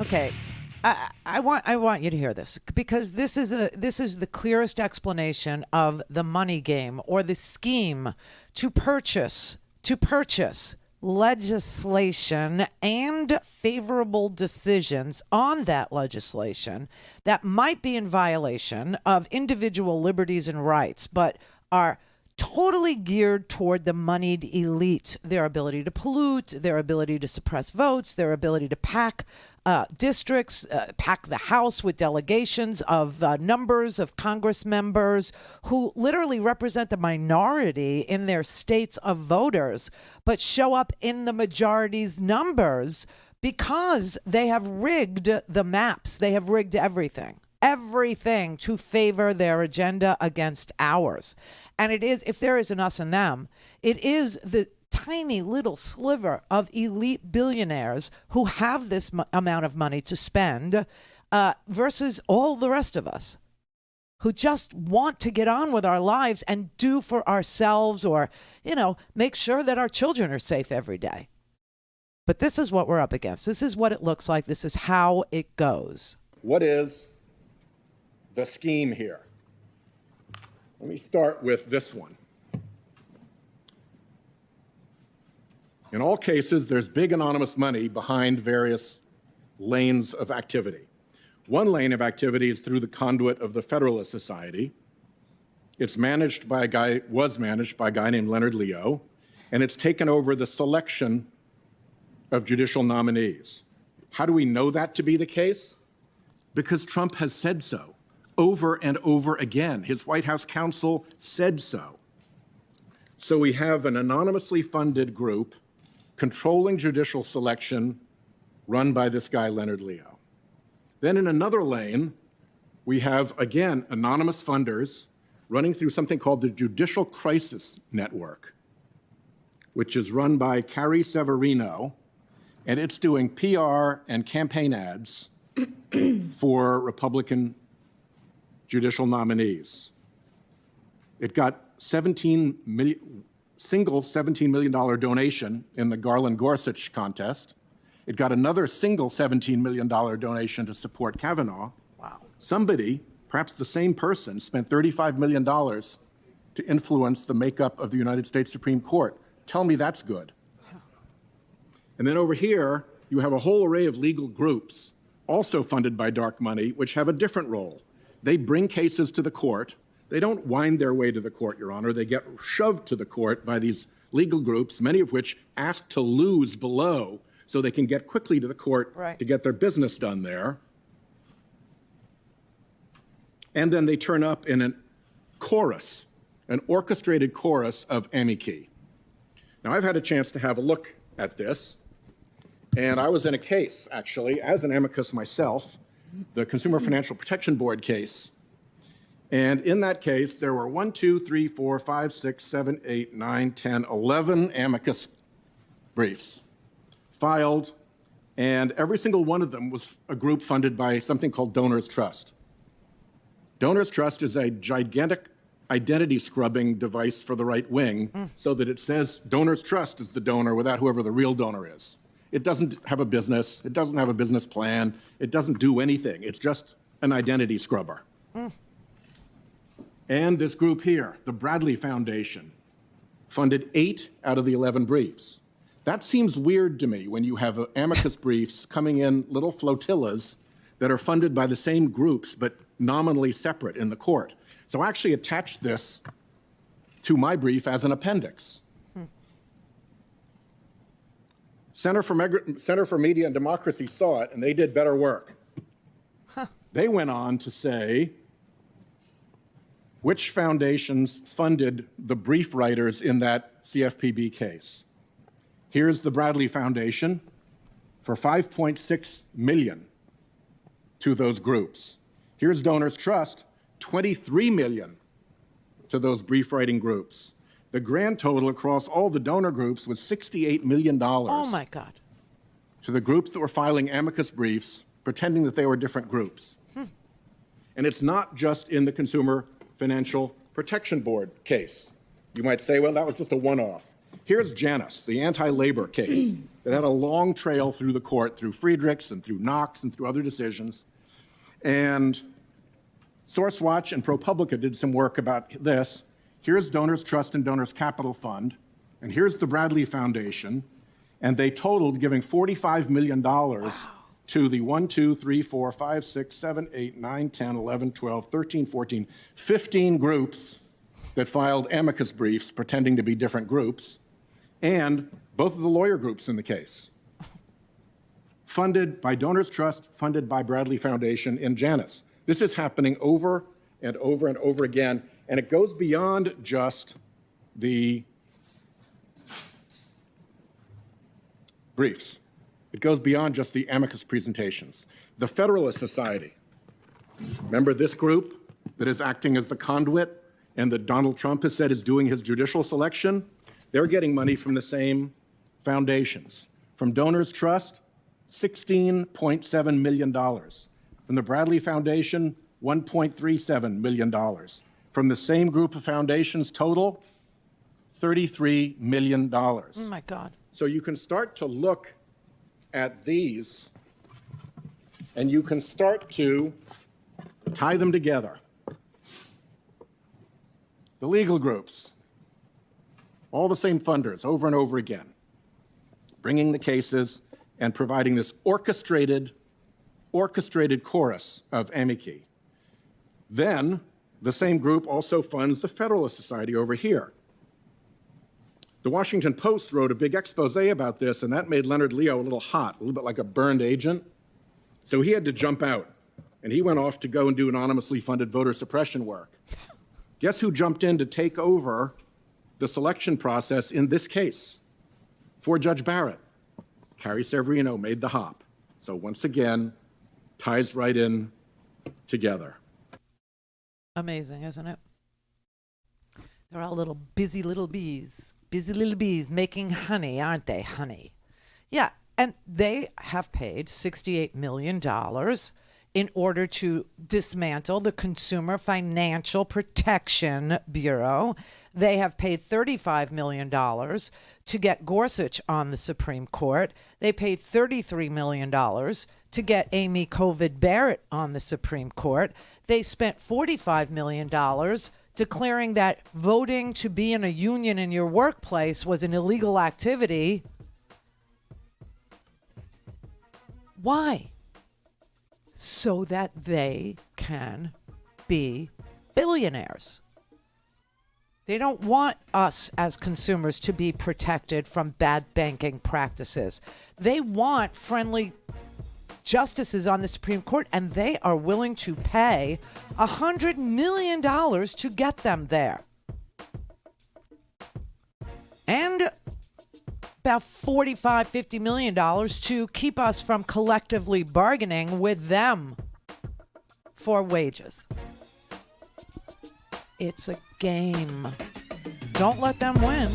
Okay, I want you to hear this, because this is the clearest explanation of the money game, or the scheme to purchase legislation and favorable decisions on that legislation that might be in violation of individual liberties and rights, but are totally geared toward the moneyed elite, their ability to pollute, their ability to suppress votes, their ability to pack districts, pack the House with delegations of numbers of Congress members who literally represent the minority in their states of voters, but show up in the majority's numbers because they have rigged the maps. They have rigged everything to favor their agenda against ours. And it is, if there is an us and them, it is the tiny little sliver of elite billionaires who have this amount of money to spend versus all the rest of us who just want to get on with our lives and do for ourselves, or, make sure that our children are safe every day. But this is what we're up against. This is what it looks like. This is how it goes. What is the scheme here? Let me start with this one. In all cases, there's big anonymous money behind various lanes of activity. One lane of activity is through the conduit of the Federalist Society. Was managed by a guy named Leonard Leo, and it's taken over the selection of judicial nominees. How do we know that to be the case? Because Trump has said so over and over again. His White House counsel said so. So we have an anonymously funded group controlling judicial selection run by this guy, Leonard Leo. Then in another lane, we have, again, anonymous funders running through something called the Judicial Crisis Network, which is run by Carrie Severino, and it's doing PR and campaign ads for Republican judicial nominees. It got single $17 million donation in the Garland-Gorsuch contest. It got another single $17 million donation to support Kavanaugh. Wow. Somebody, perhaps the same person, spent $35 million to influence the makeup of the United States Supreme Court. Tell me that's good. And then over here, you have a whole array of legal groups, also funded by dark money, which have a different role. They bring cases to the court. They don't wind their way to the court, Your Honor. They get shoved to the court by these legal groups, many of which ask to lose below so they can get quickly to the court to get their business done there. And then they turn up in a chorus, an orchestrated chorus of amici. Now, I've had a chance to have a look at this, and I was in a case, actually, as an amicus myself, the Consumer Financial Protection Board case. And in that case, there were 11 amicus briefs filed, and every single one of them was a group funded by something called Donors Trust. Donors Trust is a gigantic identity scrubbing device for the right wing, so that it says Donors Trust is the donor without whoever the real donor is. It doesn't have a business. It doesn't have a business plan. It doesn't do anything. It's just an identity scrubber. And this group here, the Bradley Foundation, funded 8 out of the 11 briefs. That seems weird to me when you have amicus briefs coming in little flotillas that are funded by the same groups but nominally separate in the court. So I actually attached this to my brief as an appendix. Center for Media and Democracy saw it, and they did better work. They went on to say which foundations funded the brief writers in that CFPB case. Here's the Bradley Foundation for $5.6 million to those groups. Here's Donors Trust, $23 million to those brief writing groups. The grand total across all the donor groups was $68 million. Oh my God. To the groups that were filing amicus briefs, pretending that they were different groups. And it's not just in the Consumer Financial Protection Board case. You might say, well, that was just a one-off. Here's Janus, the anti-labor case that had a long trail through the court, through Friedrichs and through Knox and through other decisions. And SourceWatch and ProPublica did some work about this. Here's Donors Trust and Donors Capital Fund, and here's the Bradley Foundation, and they totaled giving $45 million to the 1, 2, 3, 4, 5, 6, 7, 8, 9, 10, 11, 12, 13, 14, 15 groups that filed amicus briefs pretending to be different groups, and both of the lawyer groups in the case. Funded by Donors Trust, funded by Bradley Foundation in Janus. This is happening over and over and over again, and it goes beyond just the briefs. It goes beyond just the amicus presentations. The Federalist Society, remember this group that is acting as the conduit and that Donald Trump has said is doing his judicial selection? They're getting money from the same foundations. From Donors Trust, $16.7 million. From the Bradley Foundation, $1.37 million. From the same group of foundations total, $33 million. Oh my God. So you can start to look at these and you can start to tie them together. The legal groups, all the same funders over and over again, bringing the cases and providing this orchestrated chorus of amici. Then the same group also funds the Federalist Society over here. The Washington Post wrote a big expose about this, and that made Leonard Leo a little hot, a little bit like a burned agent. So he had to jump out, and he went off to go and do anonymously funded voter suppression work. Guess who jumped in to take over the selection process in this case for Judge Barrett? Carrie Severino made the hop. So once again, ties right in together. Amazing, isn't it? They're all little busy little bees. Busy little bees making honey, aren't they, honey? Yeah, and they have paid $68 million in order to dismantle the Consumer Financial Protection Bureau. They have paid $35 million to get Gorsuch on the Supreme Court. They paid $33 million to get Amy Covid Barrett on the Supreme Court. They spent $45 million declaring that voting to be in a union in your workplace was an illegal activity. Why? So that they can be billionaires. They don't want us as consumers to be protected from bad banking practices. They want friendly justices on the Supreme Court, and they are willing to pay $100 million to get them there. And about $45-50 million to keep us from collectively bargaining with them for wages. It's a game. Don't let them win.